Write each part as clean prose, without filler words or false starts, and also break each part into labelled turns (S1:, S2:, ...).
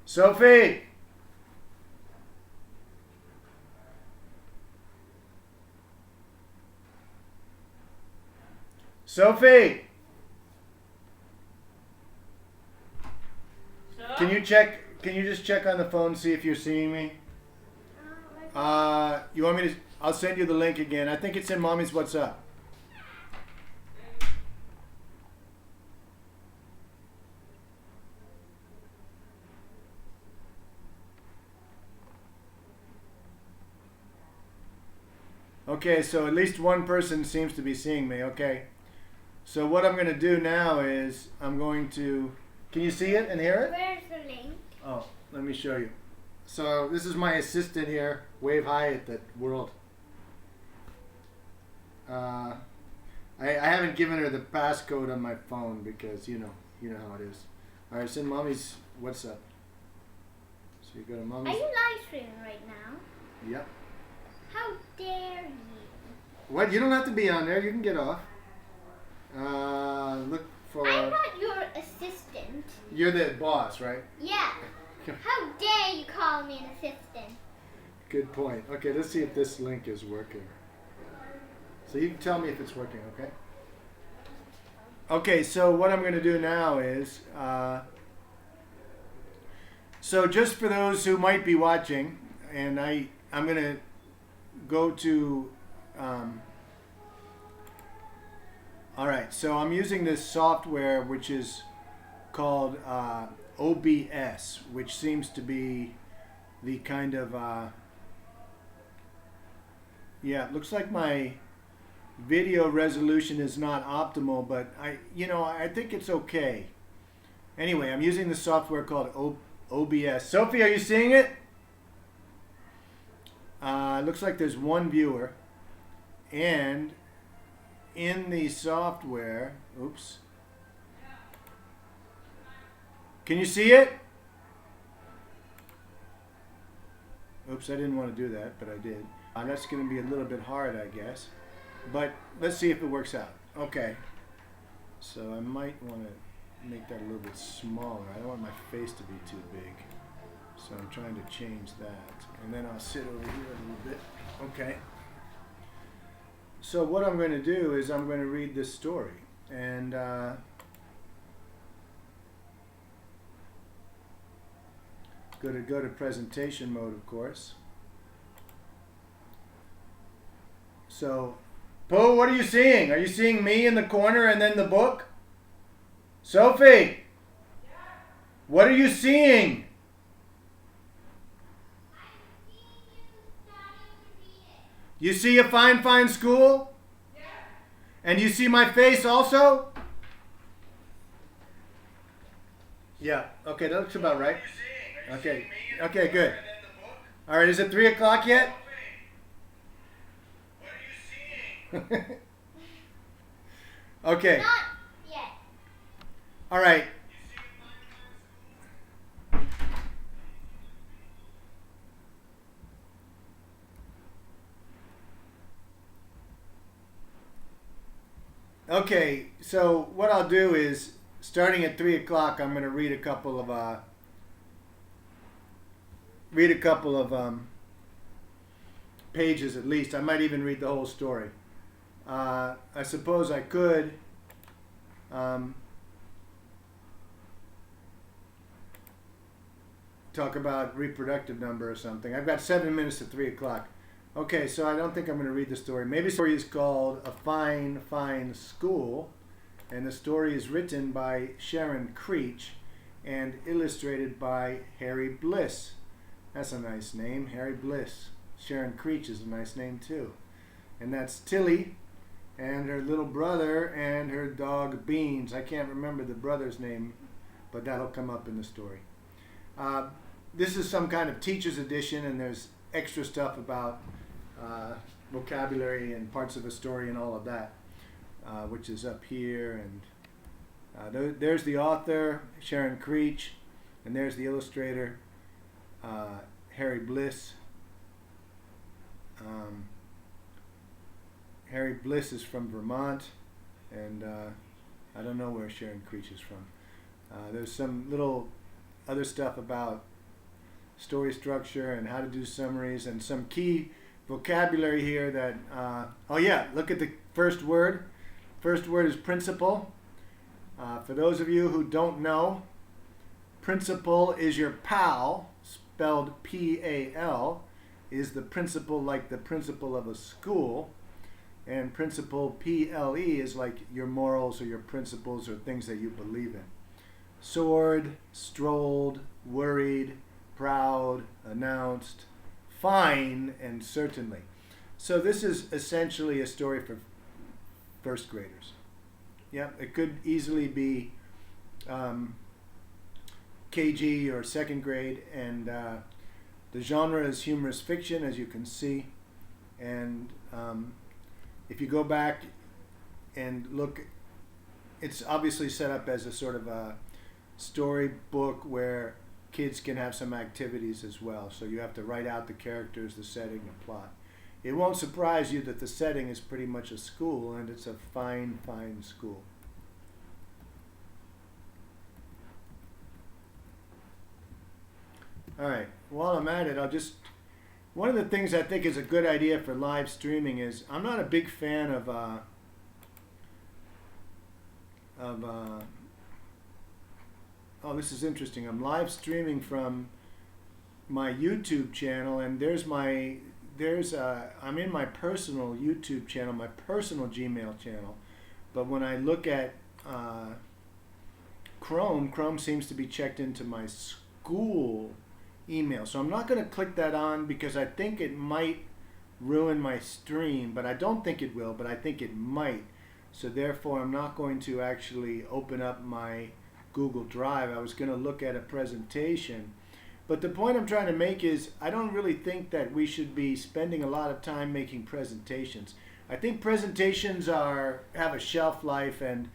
S1: Sophie! Sophie! Can you check? Can you just check on the phone, see if you're seeing me? You want me to? I'll send you the link again. I think it's in Mommy's What's Up. Okay, so at least one person seems to be seeing me. Okay. So what I'm going to do now is I'm going to... Can you see it and hear it?
S2: Where's the link?
S1: Oh, let me show you. So this is my assistant here. Wave hi at the world. I haven't given her the passcode on my phone because you know how it is. All right, it's in Mommy's What's Up. So you go to Mommy's.
S2: Are you live streaming right now?
S1: Yep.
S2: How dare you?
S1: What? You don't have to be on there. You can get off. Look for.
S2: I'm not your assistant.
S1: You're the boss, right?
S2: Yeah. How dare you call me an assistant?
S1: Good point. Okay, let's see if this link is working. So you can tell me if it's working, okay? Okay, so what I'm going to do now is, so just for those who might be watching, and I'm going to go to, all right, so I'm using this software which is called OBS, which seems to be the kind of, yeah, it looks like my video resolution is not optimal, but I think it's okay. Anyway, I'm using the software called OBS. Sophie, are you seeing it? It looks like there's one viewer, and in the software, oops. Can you see it? Oops, I didn't want to do that, but I did. That's going to be a little bit hard, I guess. But let's see if it works out. Okay. So I might want to make that a little bit smaller. I don't want my face to be too big. So I'm trying to change that. And then I'll sit over here a little bit. Okay. So what I'm going to do is I'm going to read this story. And go to presentation mode, of course. So, Pooh, what are you seeing? Are you seeing me in the corner and then the book? Sophie! Yeah. What are you seeing?
S2: I'm seeing you starting to read it.
S1: You see a fine, fine school?
S2: Yeah.
S1: And you see my face also? Yeah, okay, that looks about right. Okay, okay, good. All right, is it 3 o'clock yet? Okay.
S2: Not yet.
S1: All right. Okay, so what I'll do is, starting at 3 o'clock, I'm going to read a couple of pages at least. I might even read the whole story. I suppose I could talk about reproductive number or something. I've got 7 minutes to 3 o'clock. Okay, so I don't think I'm going to read the story. Maybe the story is called A Fine, Fine School, and the story is written by Sharon Creech and illustrated by Harry Bliss. That's a nice name, Harry Bliss. Sharon Creech is a nice name too. And that's Tilly and her little brother and her dog Beans. I can't remember the brother's name, but that'll come up in the story. This is some kind of teacher's edition, and there's extra stuff about vocabulary and parts of the story and all of that, which is up here. And there's the author, Sharon Creech, and there's the illustrator, Harry Bliss. Harry Bliss is from Vermont, and I don't know where Sharon Creech is from. There's some little other stuff about story structure and how to do summaries and some key vocabulary here that, oh yeah, look at the first word. First word is principal. For those of you who don't know, principal is your pal, spelled P-A-L, is the principal like the principal of a school. And principle, P-L-E, is like your morals or your principles or things that you believe in. Soared, strolled, worried, proud, announced, fine, and certainly. So this is essentially a story for first graders. Yeah, it could easily be KG or second grade, and the genre is humorous fiction, as you can see. And if you go back and look, it's obviously set up as a sort of a storybook where kids can have some activities as well. So you have to write out the characters, the setting, the plot. It won't surprise you that the setting is pretty much a school, and it's a fine, fine school. All right, while I'm at it, one of the things I think is a good idea for live streaming is I'm not a big fan of oh, this is interesting. I'm live streaming from my YouTube channel, and I'm in my personal YouTube channel, my personal Gmail channel. But when I look at Chrome seems to be checked into my school email. So I'm not going to click that on because I think it might ruin my stream, but I don't think it will, but I think it might. So therefore I'm not going to actually open up my Google Drive. I was going to look at a presentation. But the point I'm trying to make is I don't really think that we should be spending a lot of time making presentations. I think presentations have a shelf life, and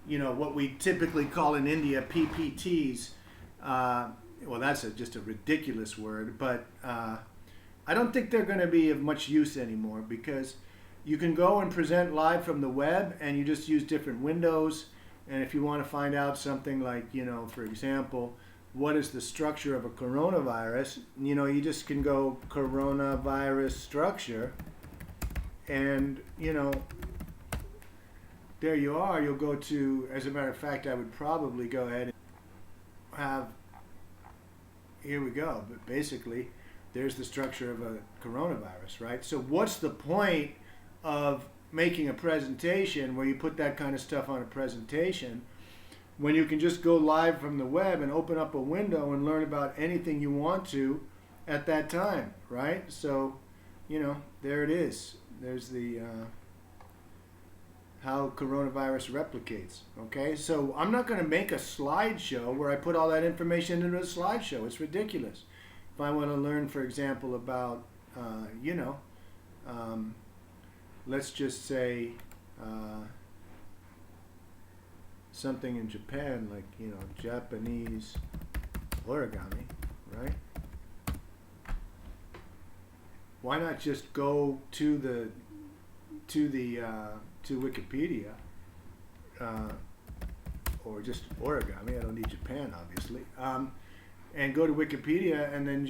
S1: what we typically call in India PPTs. Well, that's just a ridiculous word, but I don't think they're going to be of much use anymore, because you can go and present live from the web and you just use different windows. And if you want to find out something like, for example, what is the structure of a coronavirus, you just can go coronavirus structure, and there you are. You'll go to, as a matter of fact, I would probably go ahead and have, here we go, but basically there's the structure of a coronavirus, right? So what's the point of making a presentation where you put that kind of stuff on a presentation when you can just go live from the web and open up a window and learn about anything you want to at that time, right? So, there it is. There's the how coronavirus replicates, okay? So I'm not going to make a slideshow where I put all that information into a slideshow. It's ridiculous. If I want to learn, for example, about, let's just say something in Japan, like, Japanese origami, right? Why not just go to Wikipedia, or just origami? I don't need Japan, obviously. And go to Wikipedia, and then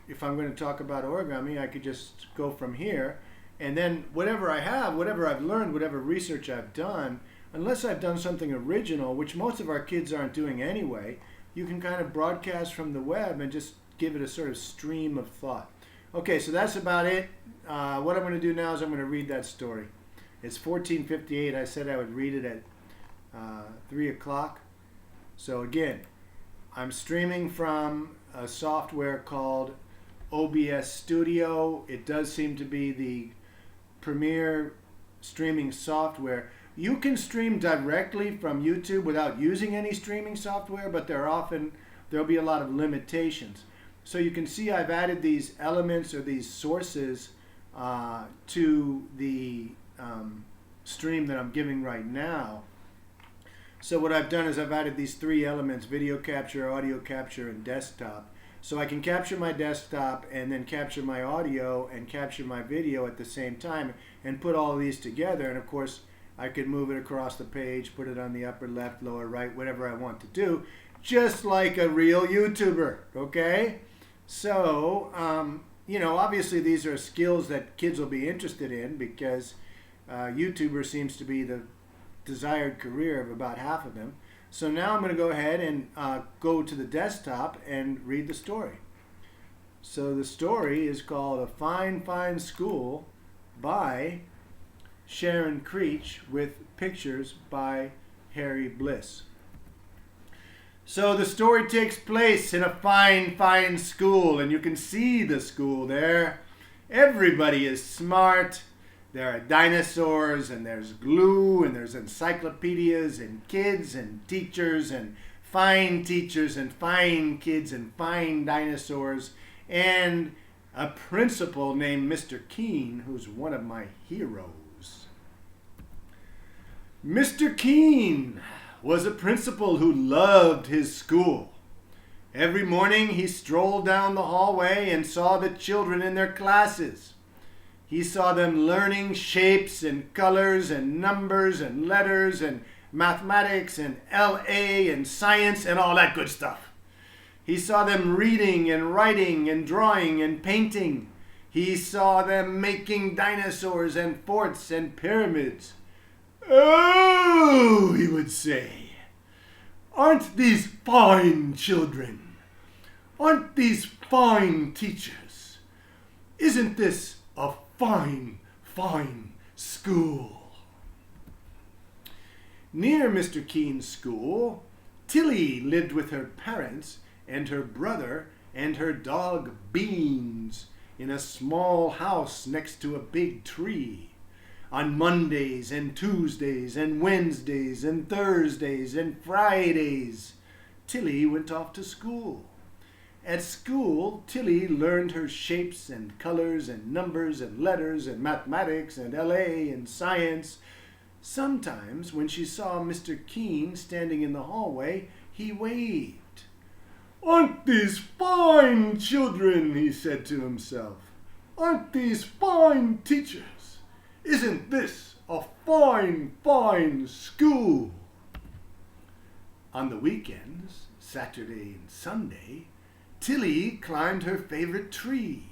S1: if I'm going to talk about origami, I could just go from here. And then whatever I have, whatever I've learned, whatever research I've done, unless I've done something original, which most of our kids aren't doing anyway, you can kind of broadcast from the web and just give it a sort of stream of thought. Okay, so that's about it. What I'm going to do now is I'm going to read that story. It's 14:58. I said I would read it at 3 o'clock. So again, I'm streaming from a software called OBS Studio. It does seem to be the premier streaming software. You can stream directly from YouTube without using any streaming software, but there'll be a lot of limitations. So you can see I've added these elements or these sources to the stream that I'm giving right now. So what I've done is I've added these three elements: video capture, audio capture, and desktop. So I can capture my desktop and then capture my audio and capture my video at the same time and put all of these together. And of course, I could move it across the page, put it on the upper left, lower right, whatever I want to do, just like a real YouTuber, okay? So, obviously these are skills that kids will be interested in because YouTuber seems to be the desired career of about half of them. So now I'm going to go ahead and go to the desktop and read the story. So the story is called A Fine, Fine School by Sharon Creech with pictures by Harry Bliss. So the story takes place in a fine, fine school, and you can see the school there. Everybody is smart. There are dinosaurs, and there's glue, and there's encyclopedias, and kids, and teachers, and fine teachers, and fine kids, and fine dinosaurs, and a principal named Mr. Keene, who's one of my heroes. Mr. Keene was a principal who loved his school. Every morning he strolled down the hallway and saw the children in their classes. He saw them learning shapes and colors and numbers and letters and mathematics and LA and science and all that good stuff. He saw them reading and writing and drawing and painting. He saw them making dinosaurs and forts and pyramids. "Oh," he would say, "aren't these fine children? Aren't these fine teachers? Isn't this a fine, fine school?" Near Mr. Keene's school, Tilly lived with her parents and her brother and her dog Beans in a small house next to a big tree. On Mondays and Tuesdays and Wednesdays and Thursdays and Fridays, Tilly went off to school. At school, Tilly learned her shapes and colors and numbers and letters and mathematics and LA and science. Sometimes, when she saw Mr. Keene standing in the hallway, he waved. "Aren't these fine children?" he said to himself. "Aren't these fine teachers? Isn't this a fine, fine school?" On the weekends, Saturday and Sunday, Tilly climbed her favorite tree,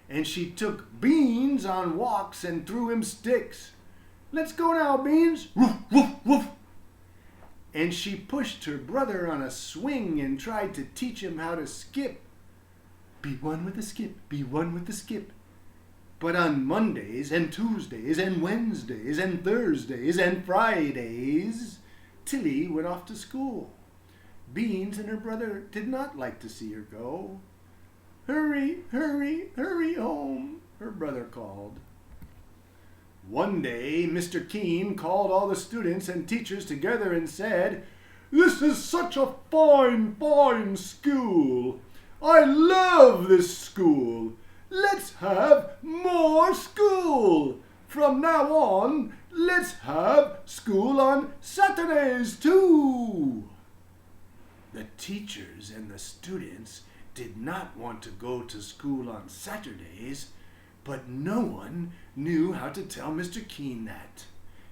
S1: and she took Beans on walks and threw him sticks. "Let's go now, Beans. Woof, woof, woof." And she pushed her brother on a swing and tried to teach him how to skip. "Be one with the skip, be one with the skip." But on Mondays and Tuesdays and Wednesdays and Thursdays and Fridays, Tilly went off to school. Beans and her brother did not like to see her go. "Hurry, hurry, hurry home," her brother called. One day, Mr. Keene called all the students and teachers together and said, "This is such a fine, fine school. I love this school. Let's have more school. From now on, let's have school on Saturdays too." The teachers and the students did not want to go to school on Saturdays, but no one knew how to tell Mr. Keene that.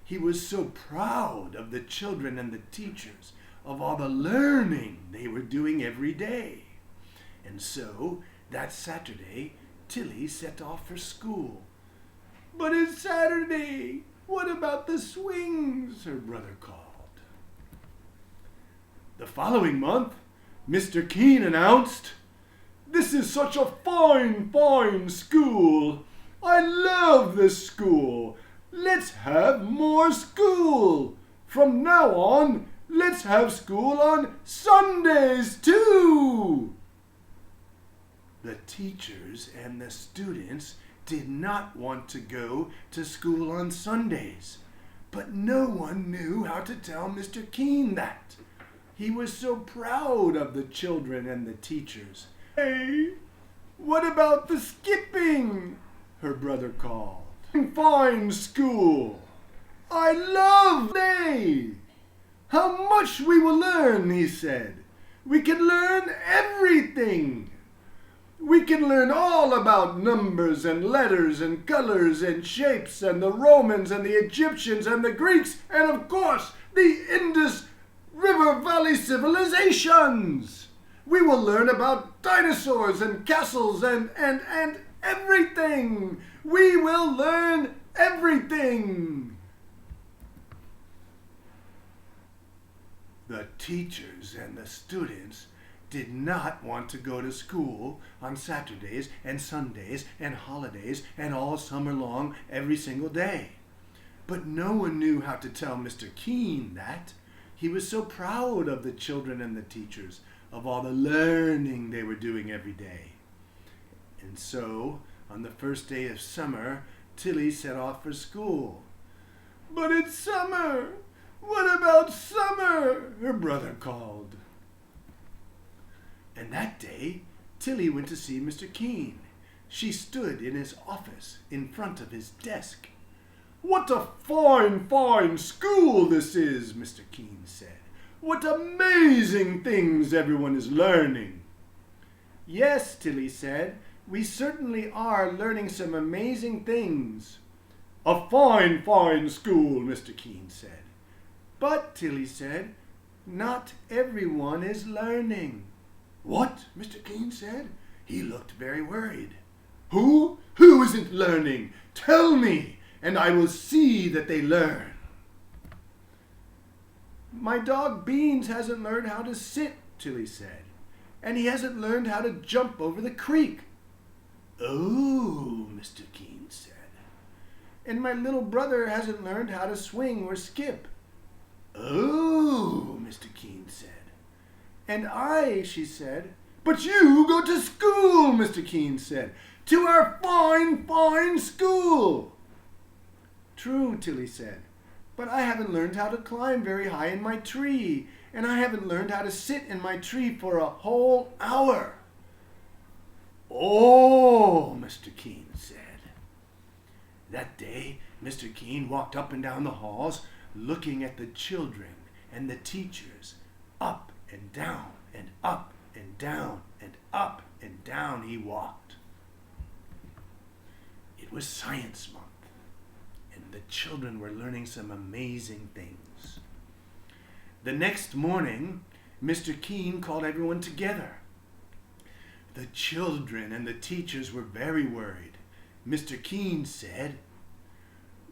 S1: He was so proud of the children and the teachers, of all the learning they were doing every day. And so, that Saturday, Tilly set off for school. "But it's Saturday. What about the swings?" her brother called. The following month, Mr. Keene announced, "This is such a fine, fine school. I love this school. Let's have more school. From now on, let's have school on Sundays too." The teachers and the students did not want to go to school on Sundays, but no one knew how to tell Mr. Keene that. He was so proud of the children and the teachers. "Hey, what about the skipping?" her brother called. "Fine school. I love day. How much we will learn," he said. "We can learn everything. We can learn all about numbers and letters and colors and shapes and the Romans and the Egyptians and the Greeks and, of course, the Indus River Valley civilizations. We will learn about dinosaurs and castles and everything. We will learn everything. The teachers and the students did not want to go to school on Saturdays and Sundays and holidays and all summer long every single day. But no one knew how to tell Mr. Keene that. He was so proud of the children and the teachers, of all the learning they were doing every day. And so, on the first day of summer, Tilly set off for school. "But it's summer! What about summer?" her brother called. And that day, Tilly went to see Mr. Keene. She stood in his office in front of his desk. "What a fine, fine school this is," Mr. Keene said. "What amazing things everyone is learning." "Yes," Tilly said, "we certainly are learning some amazing things." "A fine, fine school," Mr. Keene said. "But," Tilly said, "not everyone is learning." "What?" Mr. Keene said. He looked very worried. Who isn't learning? Tell me, and I will see that they learn." "My dog Beans hasn't learned how to sit," Tilly said, "and he hasn't learned how to jump over the creek." "Oh," Mr. Keene said. "And my little brother hasn't learned how to swing or skip." "Oh," Mr. Keene said. "And I," she said. "But you go to school," Mr. Keene said. "To our fine, fine school." "True," Tilly said. "But I haven't learned how to climb very high in my tree, and I haven't learned how to sit in my tree for a whole hour." "Oh," Mr. Keene said. That day, Mr. Keene walked up and down the halls, looking at the children and the teachers. Up and down and up and down and up and down he walked. It was Science Month, and the children were learning some amazing things. The next morning, Mr. Keene called everyone together. The children and the teachers were very worried. Mr. Keene said,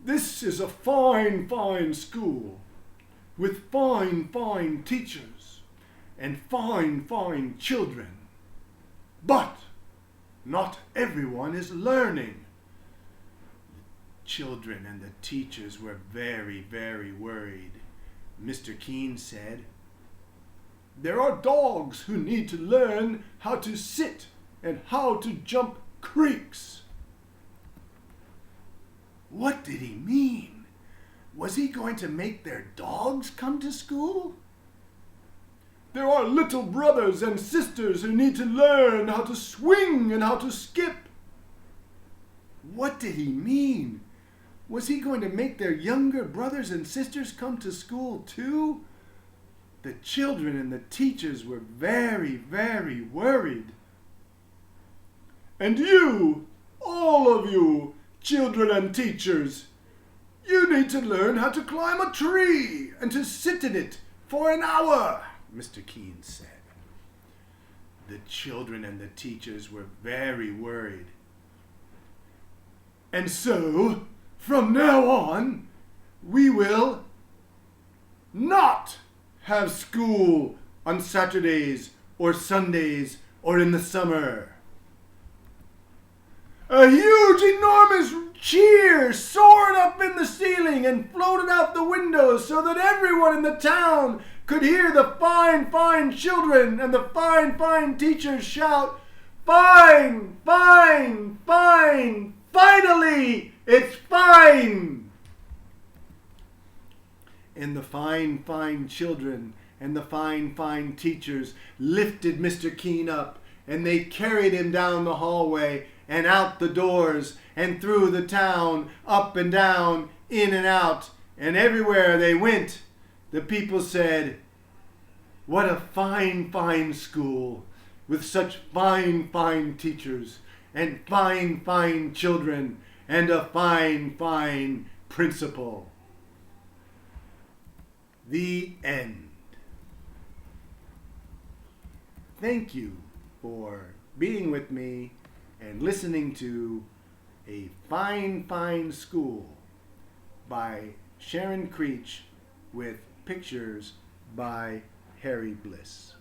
S1: "This is a fine, fine school, with fine, fine teachers and fine, fine children. But not everyone is learning." The children and the teachers were very, very worried. Mr. Keene said, "There are dogs who need to learn how to sit and how to jump creeks." What did he mean? Was he going to make their dogs come to school? "There are little brothers and sisters who need to learn how to swing and how to skip." What did he mean? Was he going to make their younger brothers and sisters come to school too? The children and the teachers were very, very worried. "And you, all of you, children and teachers, you need to learn how to climb a tree and to sit in it for an hour," Mr. Keene said. The children and the teachers were very worried. "And so, from now on, we will not have school on Saturdays or Sundays or in the summer." A huge, enormous cheer soared up in the ceiling and floated out the windows so that everyone in the town could hear the fine, fine children and the fine, fine teachers shout, "Fine, fine, fine, finally, it's fine!" And the fine, fine children and the fine, fine teachers lifted Mr. Keene up, and they carried him down the hallway and out the doors and through the town, up and down, in and out, and everywhere they went, the people said, "What a fine, fine school, with such fine, fine teachers, and fine, fine children, and a fine, fine principal." The end. thank you for being with me and listening to A Fine, Fine School by Sharon Creech with pictures by Harry Bliss.